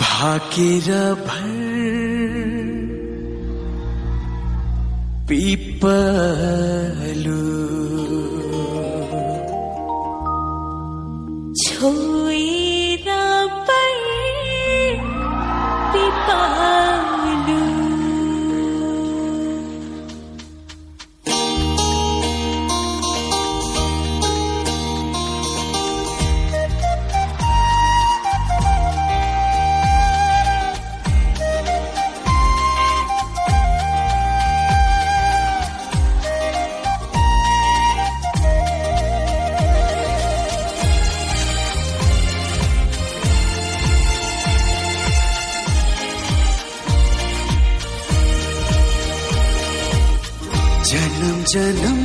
भाकेरा भर पीपलू छोएरा पर पीपलू जन्म जन्म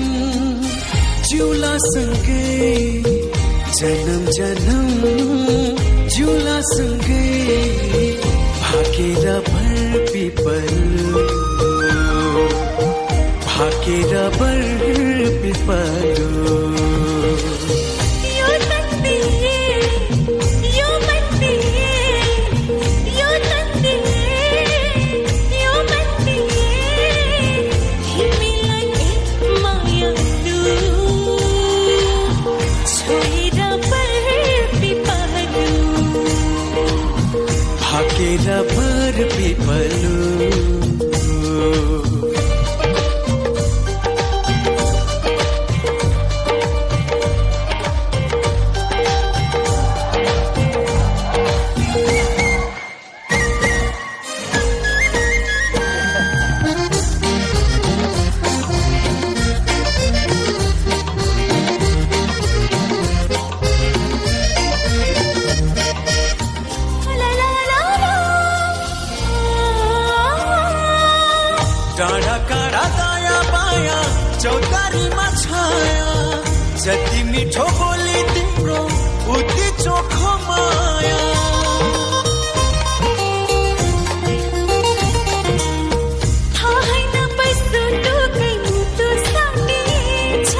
झूला संगे जन्म जन्म झूला संगे भाकेरा भर पीपलू भाकेरा भर पीपलू भाकेरा भर पीपलू डाँडा काँडा दायाँ बायाँ चौतारीमा छाया जति मिठो बोली तिम्रो उति चोखो माया थाहै नपाइसो टोकै मुटु साटिएछ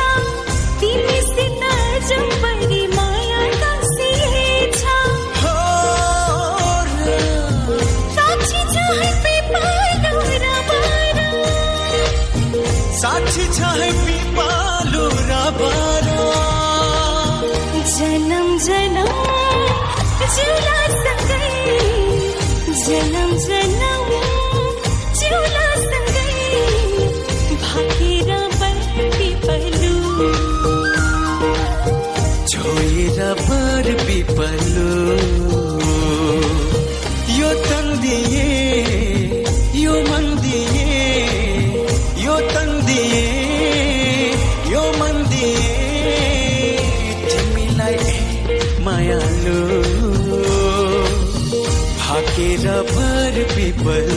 तिमीसित जम्बरी माया कसिएछ साक्षी छ है पीपलू र साक्षी छ है पीपलू र बारा जन्म जन्म झूला सँगै जन्म जन्म झूला सँगै भाकेरा भर पीपलू छोएरा भर पीपलू यो तन दिए यो मन दिए यो तन दिए यो मन दिए तिमीलाई मायालु भाकेरा भर पीपलू